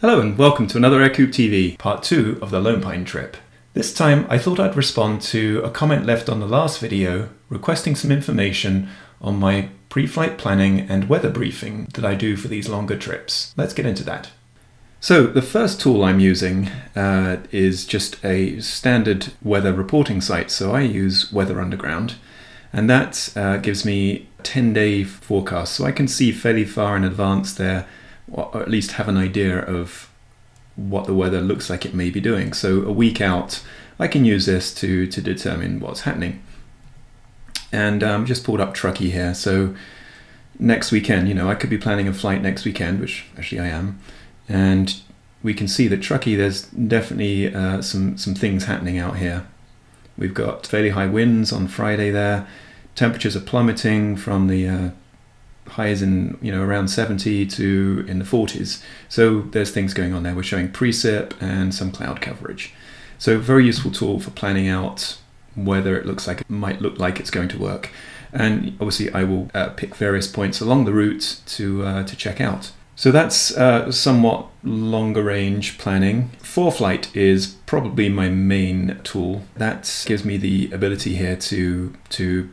Hello and welcome to another Ercoupe TV, part 2 of the LonePine trip. This time I thought I'd respond to a comment left on the last video requesting some information on my pre-flight planning and weather briefing that I do for these longer trips. Let's get into that. So the first tool I'm using is just a standard weather reporting site. So I use Weather Underground, and that gives me a 10-day forecast. So I can see fairly far in advance there, or at least have an idea of what the weather looks like it may be doing. So a week out, I can use this to determine what's happening. And just pulled up Truckee here. So next weekend, I could be planning a flight next weekend, which actually I am. And we can see that Truckee, there's definitely some things happening out here. We've got fairly high winds on Friday there. Temperatures are plummeting from the highs in around 70 to in the 40s. So there's things going on there. We're showing precip and some cloud coverage. So very useful tool for planning out whether it might look like it's going to work. And obviously I will pick various points along the route to check out. So that's somewhat longer range planning. ForeFlight is probably my main tool. That gives me the ability here to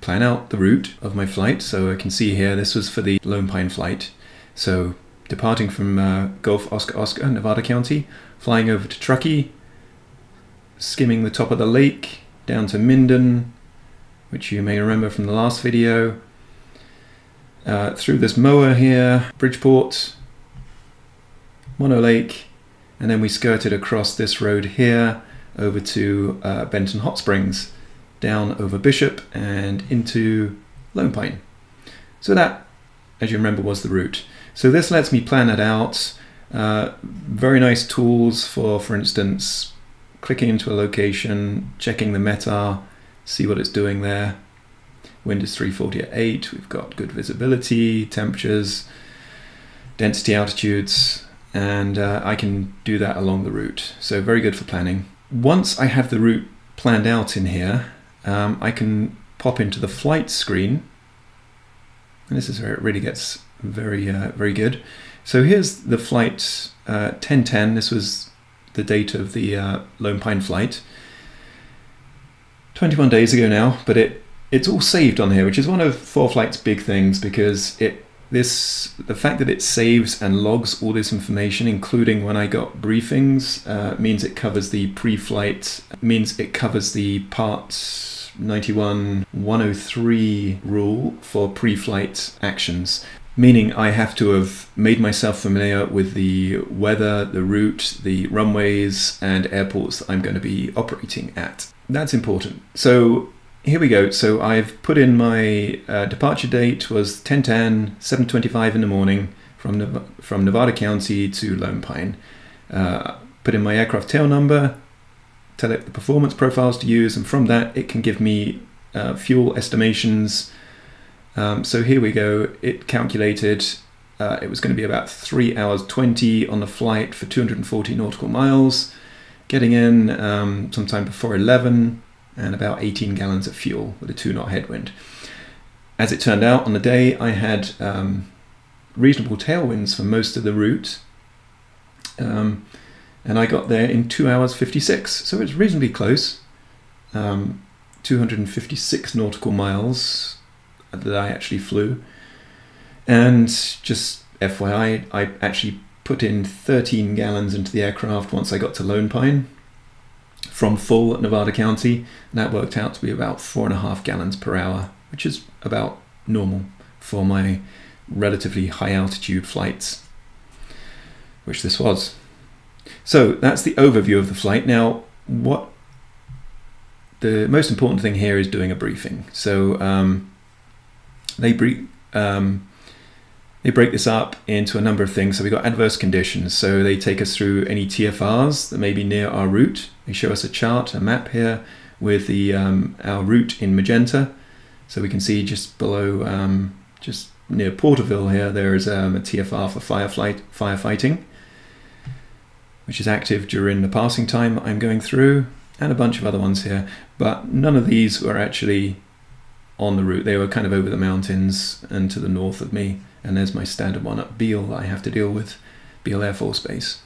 plan out the route of my flight. So I can see here, this was for the LonePine flight. So departing from Gulf Oscar, Nevada County, flying over to Truckee, skimming the top of the lake, down to Minden, which you may remember from the last video, through this mower here, Bridgeport, Mono Lake, and then we skirted across this road here over to Benton Hot Springs, down over Bishop and into LonePine. So that, as you remember, was the route. So this lets me plan it out. Very nice tools for instance, clicking into a location, checking the METAR, see what it's doing there. Wind is 340 at 8, we've got good visibility, temperatures, density altitudes, and I can do that along the route. So very good for planning. Once I have the route planned out in here, I can pop into the flight screen. And this is where it really gets very good. So here's the flight 1010. This was the date of the LonePine flight. 21 days ago now, but it's all saved on here, which is one of ForeFlight's big things, because the fact that it saves and logs all this information, including when I got briefings, means it covers the pre-flight, means it covers the Part 91 103 rule for pre-flight actions. Meaning I have to have made myself familiar with the weather, the route, the runways and airports that I'm going to be operating at. That's important. So here we go. So I've put in my departure date was 10:10, 7:25 in the morning from Nevada County to LonePine. Put in my aircraft tail number, tell it the performance profiles to use, and from that it can give me fuel estimations. So here we go. It calculated it was going to be about 3 hours 20 on the flight for 240 nautical miles, getting in sometime before 11, and about 18 gallons of fuel with a 2-knot headwind. As it turned out, on the day I had reasonable tailwinds for most of the route, and I got there in 2 hours 56, so it's reasonably close. 256 nautical miles that I actually flew. And just FYI, I actually put in 13 gallons into the aircraft once I got to LonePine from full at Nevada County, and that worked out to be about 4.5 gallons per hour, which is about normal for my relatively high altitude flights, which this was. So that's the overview of the flight. Now, the most important thing here is doing a briefing. So they break this up into a number of things. So we've got adverse conditions. So they take us through any TFRs that may be near our route. They show us a chart, a map here with our route in magenta. So we can see just below, just near Porterville here, there is a TFR for firefighting, which is active during the passing time I'm going through, and a bunch of other ones here. But none of these were actually on the route. They were kind of over the mountains and to the north of me. And there's my standard one at Beale I have to deal with, Beale Air Force Base.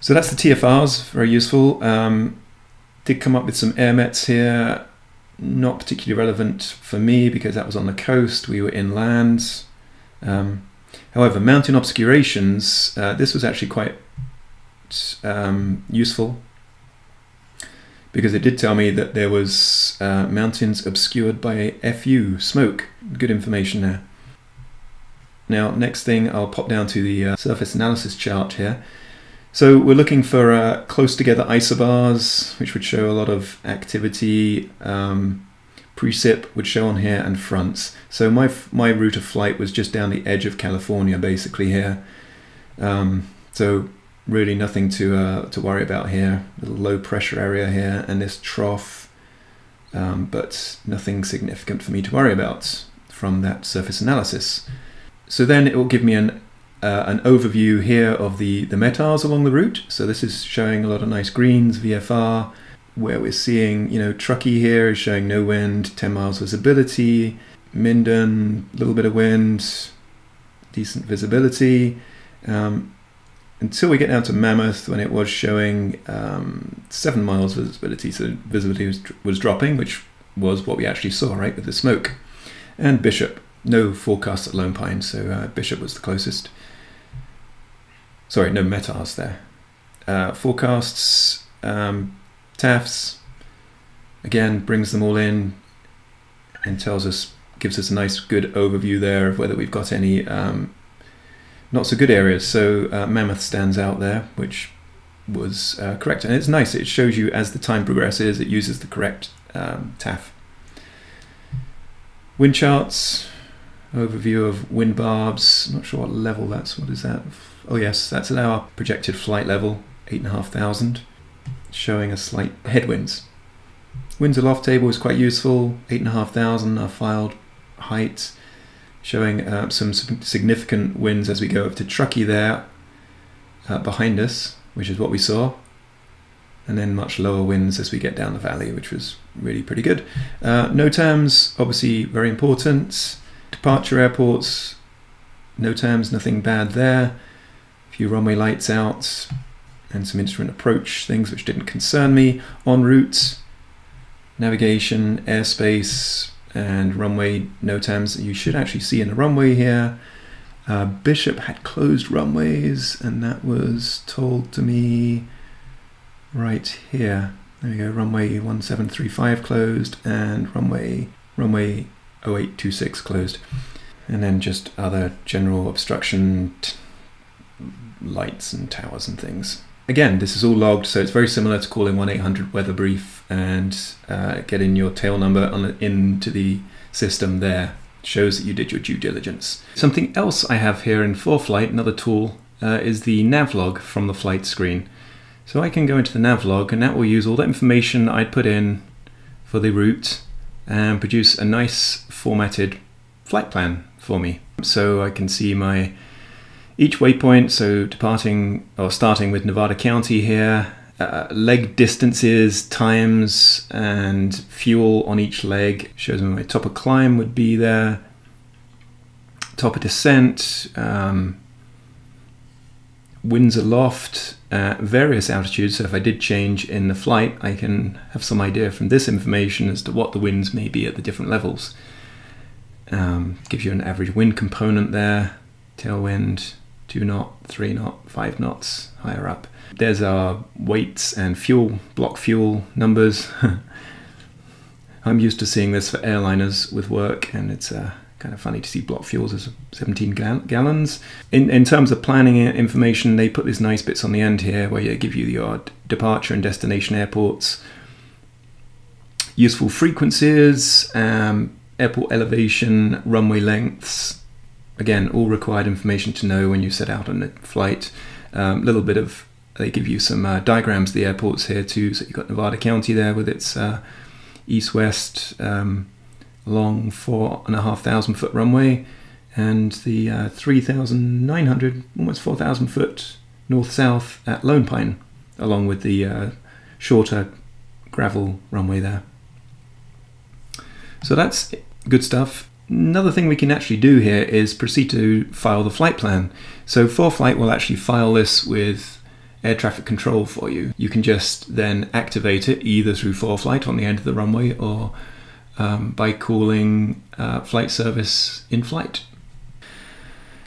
So that's the TFRs, very useful. Did come up with some air mets here, not particularly relevant for me because that was on the coast, we were inland. However, mountain obscurations, this was actually quite useful because it did tell me that there was mountains obscured by FU, smoke. Good information there. Now, next thing, I'll pop down to the surface analysis chart here. So we're looking for close together isobars, which would show a lot of activity. Precip would show on here, and fronts. So my route of flight was just down the edge of California, basically here. So really nothing to worry about here. Little low pressure area here, and this trough, but nothing significant for me to worry about from that surface analysis. So then it will give me an overview here of the METARs along the route. So this is showing a lot of nice greens, VFR, where we're seeing, you know, Truckee here is showing no wind, 10 miles visibility, Minden, a little bit of wind, decent visibility, until we get down to Mammoth when it was showing 7 miles visibility. So visibility was dropping, which was what we actually saw, right, with the smoke. And Bishop, no forecast at LonePine, so Bishop was the closest. Sorry, no METARs there. Forecasts, TAFs, again, brings them all in and tells us, gives us a nice good overview there of whether we've got any not so good areas. So Mammoth stands out there, which was correct. And it's nice, it shows you as the time progresses, it uses the correct TAF. Wind charts, overview of wind barbs, not sure what level that's, what is that? Oh yes, that's our projected flight level, 8,500, showing a slight headwinds. Winds aloft table is quite useful, 8,500, our filed height, showing some significant winds as we go up to Truckee there behind us, which is what we saw, and then much lower winds as we get down the valley, which was really pretty good. NOTAMs, obviously very important. Departure airports, NOTAMs, nothing bad there. A few runway lights out and some instrument approach things which didn't concern me. En route, navigation, airspace, and runway NOTAMs. You should actually see in the runway here, Bishop had closed runways, and that was told to me right here. There we go, runway 1735 closed, and runway 0826 closed. And then just other general obstruction, lights and towers and things. Again, this is all logged, so it's very similar to calling 1-800 weather brief and getting your tail number into the system there. Shows that you did your due diligence. Something else I have here in ForeFlight, another tool, is the Nav Log from the flight screen. So I can go into the Nav Log, and that will use all that information I'd put in for the route and produce a nice formatted flight plan for me. So I can see each waypoint, so departing or starting with Nevada County here, leg distances, times, and fuel on each leg. Shows me my top of climb would be there, top of descent, winds aloft, various altitudes. So if I did change in the flight, I can have some idea from this information as to what the winds may be at the different levels. Gives you an average wind component there, tailwind, 2 knot, 3 knot, 5 knots higher up. There's our weights and fuel, block fuel numbers. I'm used to seeing this for airliners with work, and it's kind of funny to see block fuels as 17 gallons. In terms of planning information, they put these nice bits on the end here where they give you your departure and destination airports, useful frequencies, airport elevation, runway lengths. Again, all required information to know when you set out on a flight. Little bit of, they give you some diagrams of the airports here too. So you've got Nevada County there with its east-west long 4,500 foot runway, and the 3,900, almost 4,000 foot north-south at LonePine, along with the shorter gravel runway there. So that's good stuff. Another thing we can actually do here is proceed to file the flight plan. So ForeFlight will actually file this with air traffic control for you. You can just then activate it either through ForeFlight on the end of the runway or by calling flight service in flight.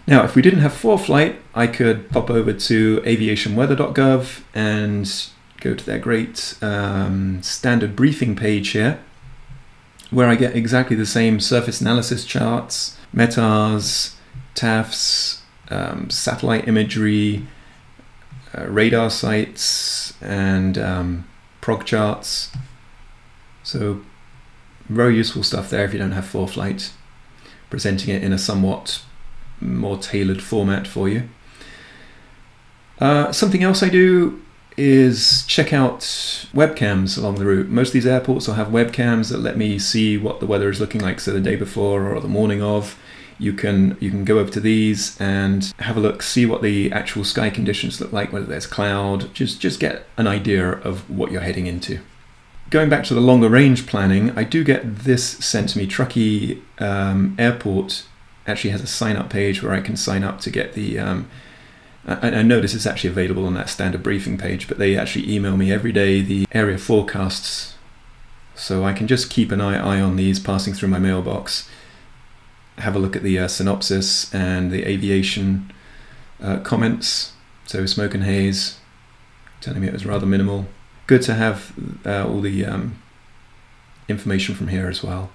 Now, if we didn't have ForeFlight, I could pop over to aviationweather.gov and go to their great standard briefing page here, where I get exactly the same surface analysis charts, METARs, TAFs, satellite imagery, radar sites, and prog charts. So very useful stuff there if you don't have ForeFlight, presenting it in a somewhat more tailored format for you. Something else I do is check out webcams along the route. Most of these airports will have webcams that let me see what the weather is looking like, so the day before or the morning of. You can go over to these and have a look, see what the actual sky conditions look like, whether there's cloud, just get an idea of what you're heading into. Going back to the longer range planning, I do get this sent to me. Truckee Airport actually has a sign up page where I can sign up to get the I know this is actually available on that standard briefing page, but they actually email me every day the area forecasts, so I can just keep an eye on these passing through my mailbox, have a look at the synopsis and the aviation comments. So smoke and haze telling me it was rather minimal. Good to have all the information from here as well.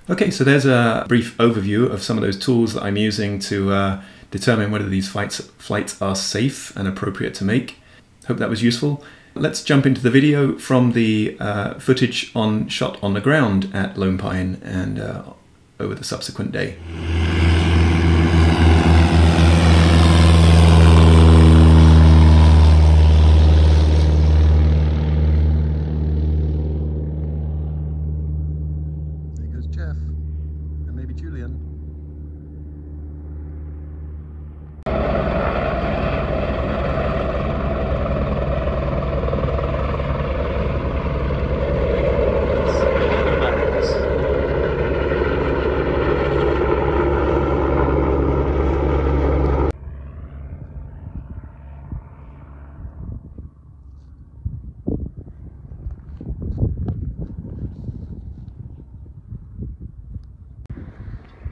Okay, so there's a brief overview of some of those tools that I'm using to determine whether these flights are safe and appropriate to make. Hope that was useful. Let's jump into the video from the footage shot on the ground at LonePine and over the subsequent day. There goes Jeff, and maybe Julian.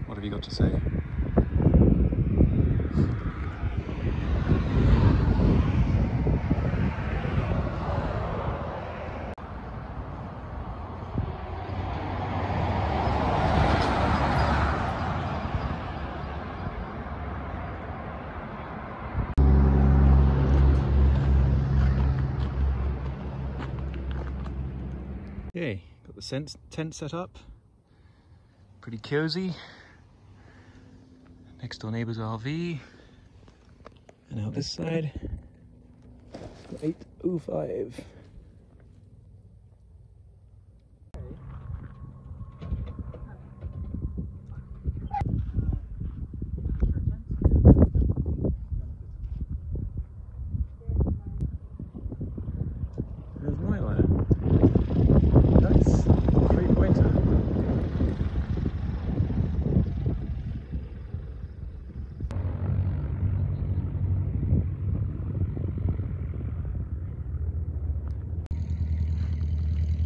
What have you got to say? Okay, got the tent set up. Pretty cozy. Next door neighbour's RV. And out this side, 8:05. There's my ladder. Nice. 3-pointer.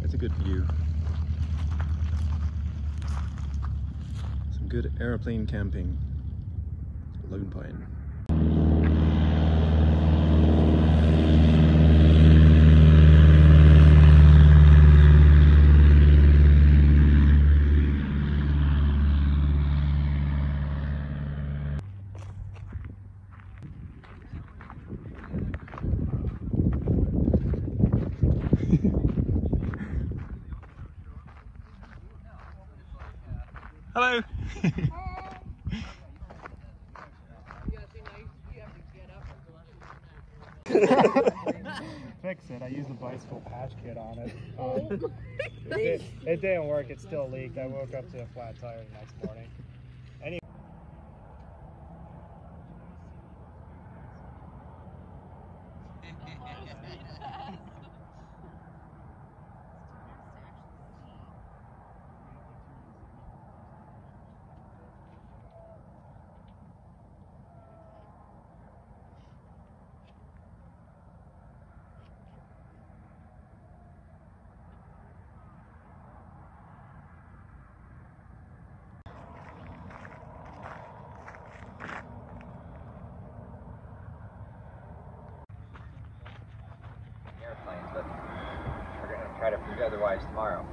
That's a good view. Some good aeroplane camping. LonePine. Hello. Fix it. I used the bicycle patch kit on it. It didn't work. It still leaked. I woke up to a flat tire the next morning. Anyway. weather-wise tomorrow.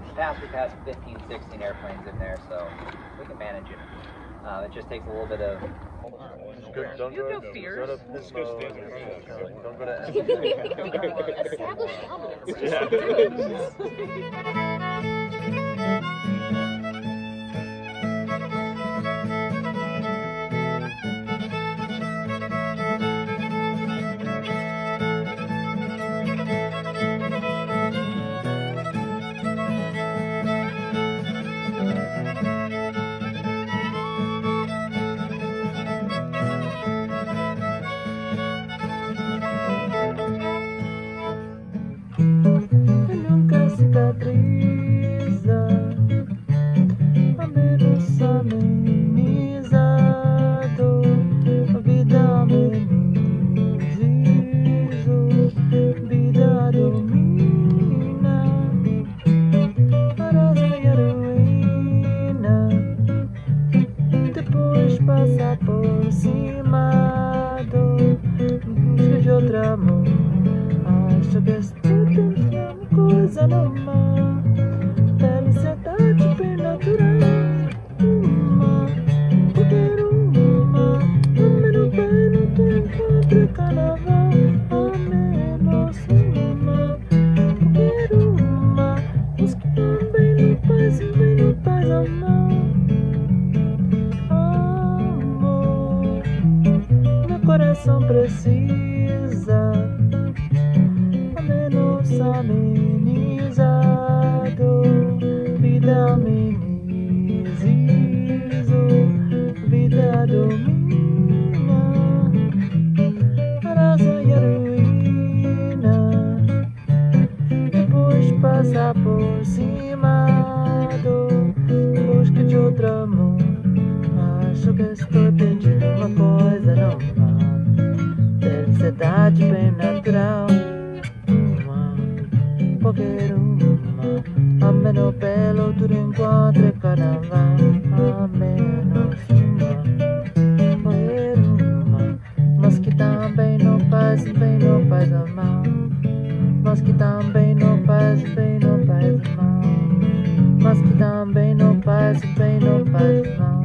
In the past, we've had 15, 16 airplanes in there, so we can manage it. It just takes a little bit of... You have no fears. It's good stays in front of us. Don't go to Establish dominance. Nunca cicatriza, a menos amenizado, a vida amenizo, vida domina, arrasa e ruína, depois passa por cima busca de outro amor, acho que estou tentando coisa normal, felicidade bem natural, qualquer uma, a menos bem tu encontra carnaval, a menos uma, qualquer uma, os que também não faz amor, amor, meu coração precisa. Amenizado, vida amenizo, vida domina, arrasa e ruína, depois passa por cima busca de outro amor. Acho que estou pedindo uma coisa normal, felicidade bem natural. Qualquer uma, a menos pelo tudo encontra carnaval, a menos uma, qualquer uma, mas que também não faz bem, não faz mal, mas que também não faz bem, não faz mal, mas que também não faz bem, não faz mal.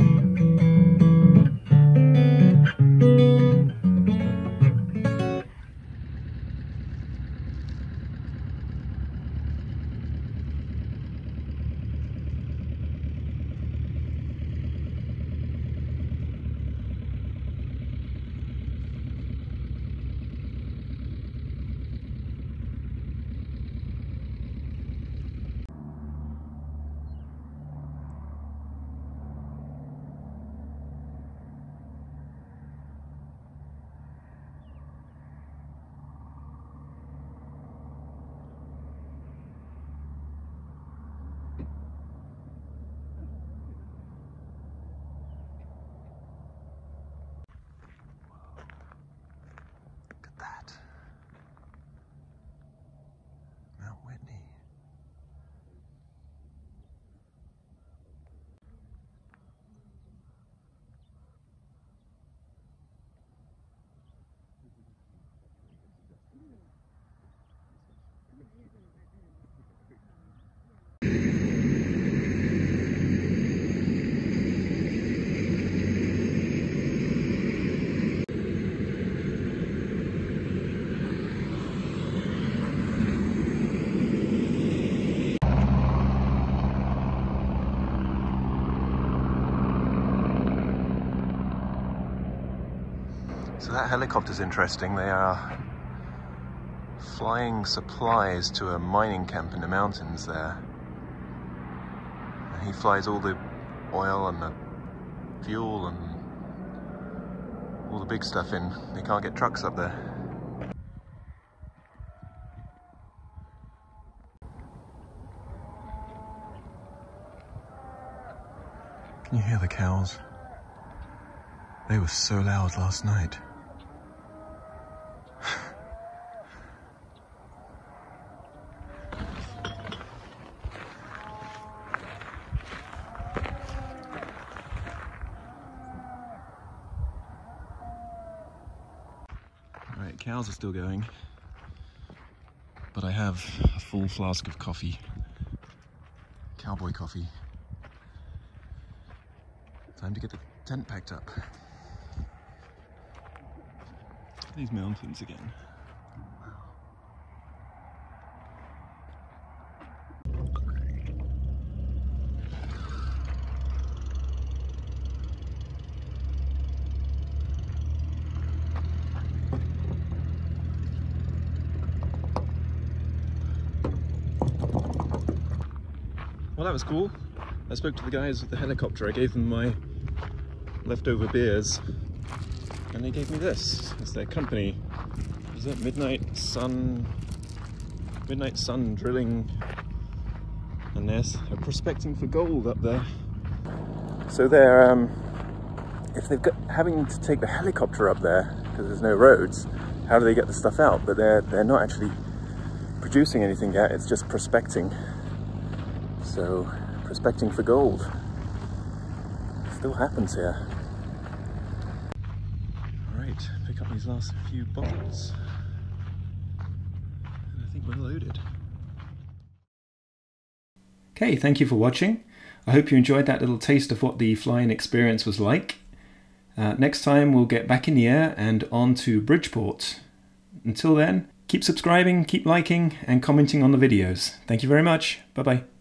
So that helicopter's interesting. They are flying supplies to a mining camp in the mountains there. And he flies all the oil and the fuel and all the big stuff in. They can't get trucks up there. Can you hear the cows? They were so loud last night. Right, cows are still going. but I have a full flask of coffee, cowboy coffee. Time to get the tent packed up. These mountains again. Well, that was cool. I spoke to the guys with the helicopter. I gave them my leftover beers, and they gave me this as their company. Is it Midnight Sun Drilling? And they're prospecting for gold up there. So they're if they've got having to take the helicopter up there because there's no roads, how do they get the stuff out? But they're not actually producing anything yet. It's just prospecting. So, prospecting for gold still happens here. Alright, pick up these last few bottles. And I think we're loaded. Okay, thank you for watching. I hope you enjoyed that little taste of what the flying experience was like. Next time we'll get back in the air and on to Bridgeport. Until then, keep subscribing, keep liking and commenting on the videos. Thank you very much. Bye bye.